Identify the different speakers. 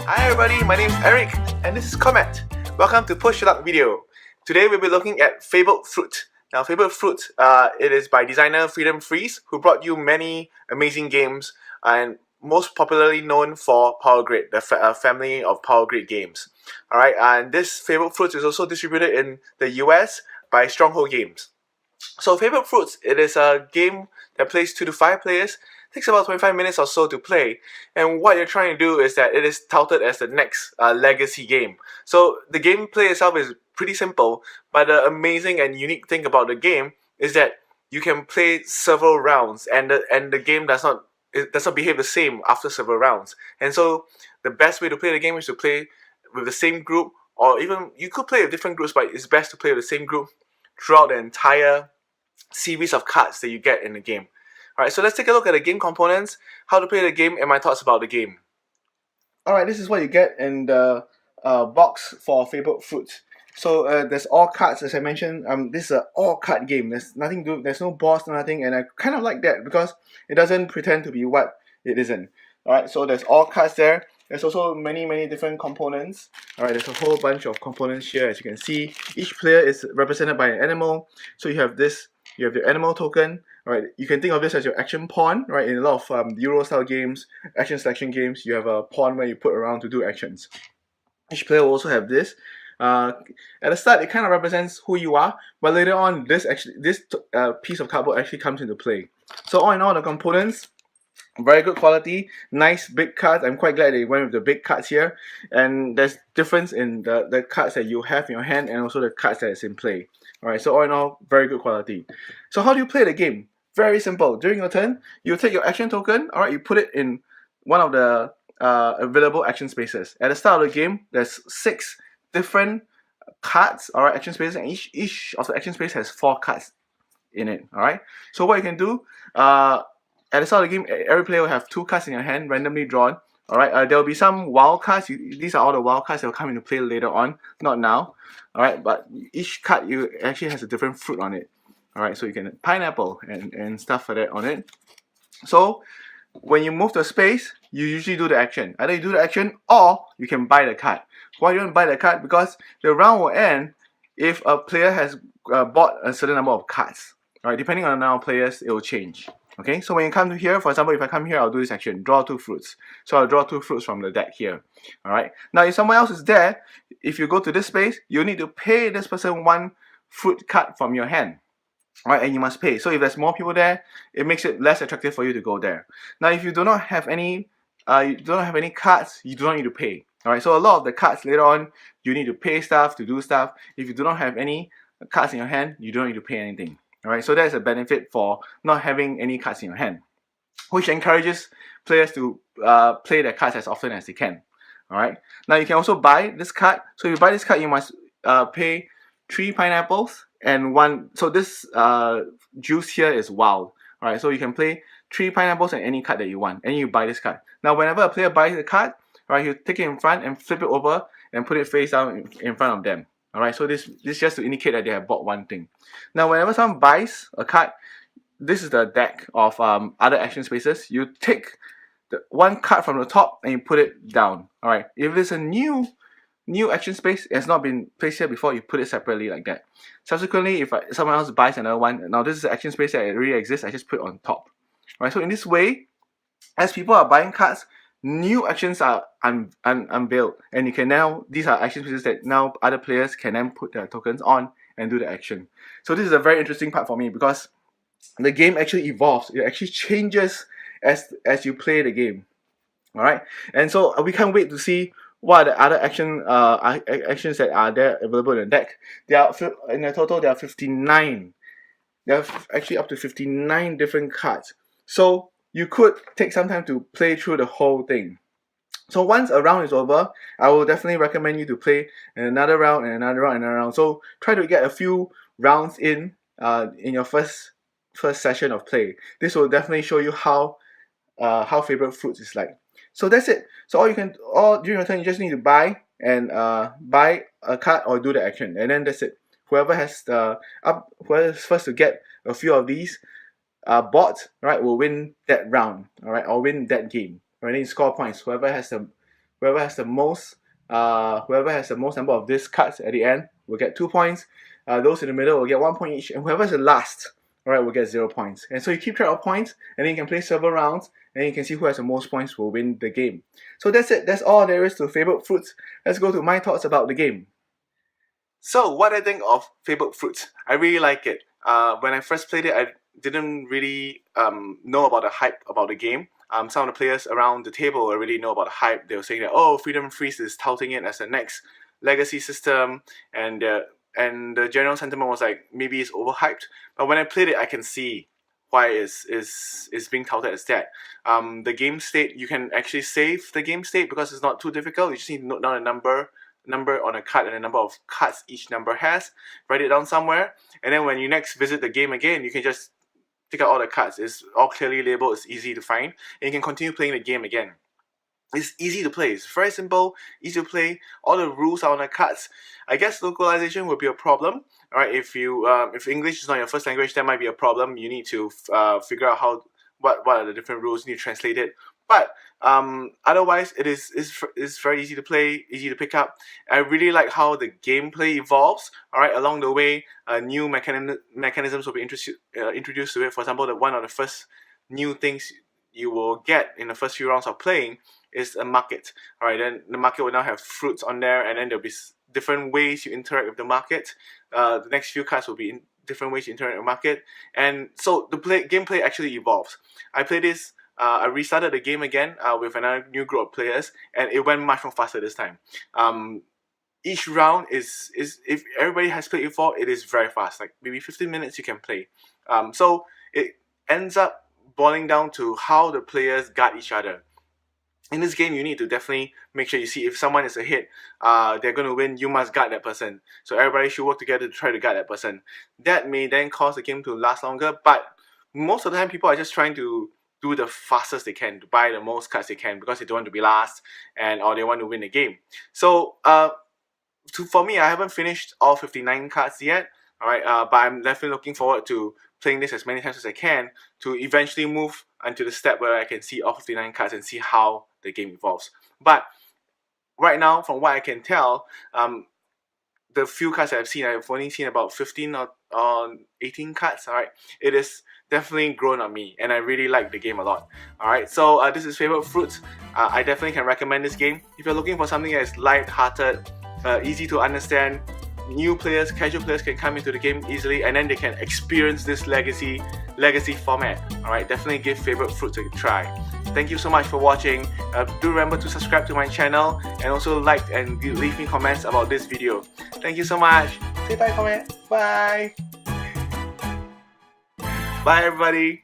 Speaker 1: Hi everybody, my name is Eric and this is Comet. Welcome to Push Your Luck video. Today we'll be looking at Fabled Fruit. Now Fabled Fruit, it is by designer Friedemann Friese, who brought you many amazing games and most popularly known for Power Grid, the family of Power Grid games. Alright, and this Fabled Fruit is also distributed in the US by Stronghold Games. So Fabled Fruits, it is a game that plays 2 to 5 players, takes about 25 minutes or so to play, and what you're trying to do is that it is touted as the next legacy game. So the gameplay itself is pretty simple, but the amazing and unique thing about the game is that you can play several rounds, and the game does not behave the same after several rounds. And so the best way to play the game is to play with the same group, or even you could play with different groups, but it's best to play with the same group throughout the entire series of cards that you get in the game. Alright, so let's take a look at the game components, how to play the game, and my thoughts about the game. Alright, this is what you get in the box for Fabled Fruit. So there's all cards, as I mentioned. This is an all card game. There's nothing to, there's no boss, no nothing, and I kind of like that because it doesn't pretend to be what it isn't. Alright, so there's all cards there. There's also many different components. Alright, there's a whole bunch of components here, as you can see. Each player is represented by an animal. So you have this, you have the animal token. Alright, you can think of this as your action pawn, right? In a lot of Euro style games, action selection games, you have a pawn where you put around to do actions. Each player will also have this. At the start, it kind of represents who you are, but later on, this piece of cardboard actually comes into play. So all in all, the components, very good quality, nice big cards. I'm quite glad they went with the big cards here, and there's difference in the cards that you have in your hand and also the cards that is in play. Alright, so all in all, very good quality. So how do you play the game? Very simple. During your turn, you take your action token, alright, you put it in one of the available action spaces. At the start of the game, there's 6 different cards, alright, action spaces, and each of the action space has 4 cards in it, alright. So what you can do, at the start of the game, every player will have 2 cards in your hand, randomly drawn. Alright, there will be some wild cards. These are all the wild cards that will come into play later on, not now. Alright, but each card actually has a different fruit on it. Alright, so you can pineapple and stuff like that on it. So when you move to a space, you usually do the action. Either you do the action or you can buy the card. Why you don't buy the card? Because the round will end if a player has bought a certain number of cards. Alright, depending on the number of players, it will change. Okay, so when you come to here, for example, if I come here, I'll do this action, draw 2 fruits. So I'll draw 2 fruits from the deck here. Alright, now if someone else is there, if you go to this space, you need to pay this person 1 fruit card from your hand. Alright, and you must pay. So if there's more people there, it makes it less attractive for you to go there. Now if you do not have any cards, you do not need to pay. Alright, so a lot of the cards later on, you need to pay stuff to do stuff. If you do not have any cards in your hand, you don't need to pay anything. Alright, so that's a benefit for not having any cards in your hand, which encourages players to play their cards as often as they can. Alright, now you can also buy this card. So if you buy this card, you must pay 3 pineapples and 1. So this juice here is wild. Alright, so you can play 3 pineapples and any card that you want, and you buy this card. Now whenever a player buys the card, right, you take it in front and flip it over and put it face down in front of them. Alright, so this just to indicate that they have bought one thing. Now whenever someone buys a card, this is the deck of other action spaces. You take the 1 card from the top and you put it down. Alright, if there's a new action space, it has not been placed here before, you put it separately like that. Subsequently, if someone else buys another one, now this is the action space that already exists, I just put it on top. Alright, so in this way, as people are buying cards, new actions are unveiled, and you can now, these are action spaces that now other players can then put their tokens on and do the action. So this is a very interesting part for me because the game actually evolves. It actually changes as you play the game. Alright, and so we can't wait to see what are the other actions that are there available in the deck. There are, in the total, there are 59. There are actually up to 59 different cards. So you could take some time to play through the whole thing. So once a round is over, I will definitely recommend you to play another round and another round and another round. So try to get a few rounds in your first session of play. This will definitely show you how Fabled Fruit is like. So that's it. So all during your turn, you just need to buy a card or do the action, and then that's it. Whoever's first to get a few of these bot, right, will win that round, all right, or win that game. Right, then you score points. Whoever has the Whoever has the most number of these cards at the end will get 2 points. Those in the middle will get 1 point each, and whoever's the last, alright, will get 0 points. And so you keep track of points, and then you can play several rounds, and you can see who has the most points will win the game. So that's it. That's all there is to Fabled Fruit. Let's go to my thoughts about the game. So what I think of Fabled Fruit, I really like it. When I first played it, I didn't really know about the hype about the game. Some of the players around the table already know about the hype. They were saying that, oh, Friedemann Friese is touting it as the next legacy system, and the general sentiment was like, maybe it's overhyped. But when I played it, I can see why it's being touted as that. The game state, you can actually save the game state because it's not too difficult. You just need to note down a number on a card and the number of cards each number has, write it down somewhere, and then when you next visit the game again, you can just take out all the cards. It's all clearly labeled, it's easy to find, and you can continue playing the game again. It's easy to play, it's very simple, easy to play, all the rules are on the cards. I guess localization would be a problem. Alright, if English is not your first language, that might be a problem. You need to figure out what are the different rules, you need to translate it. But otherwise, it's very easy to play, easy to pick up. I really like how the gameplay evolves. Alright, along the way, new mechanisms will be introduced to it. For example, one of the first new things you will get in the first few rounds of playing is a market. Alright, then the market will now have fruits on there, and then there'll be different ways you interact with the market. The next few cards will be in different ways you interact with the market, and so the gameplay actually evolves. I played this. I restarted the game again with another new group of players, and it went much more faster this time. Each round is if everybody has played before, it is very fast. Like maybe 15 minutes you can play. So it ends up boiling down to how the players guard each other. In this game, you need to definitely make sure you see if someone is ahead, they're going to win, you must guard that person. So everybody should work together to try to guard that person. That may then cause the game to last longer, but most of the time people are just trying to do the fastest they can, to buy the most cards they can, because they don't want to be last, or they want to win the game. So for me, I haven't finished all 59 cards yet, alright, but I'm definitely looking forward to playing this as many times as I can to eventually move onto the step where I can see all 59 cards and see how the game evolves. But right now, from what I can tell, the few cards I've seen, I've only seen about 15 or 18 cards. Alright, it is definitely grown on me, and I really like the game a lot. Alright, so this is Fabled Fruit. I definitely can recommend this game if you're looking for something that is light-hearted, easy to understand. New players, casual players can come into the game easily, and then they can experience this legacy format. Alright, definitely give Fabled Fruit a try. Thank you so much for watching. Do remember to subscribe to my channel, and also like and leave me comments about this video. Thank you so much. Say bye, comment. Bye. Bye, everybody.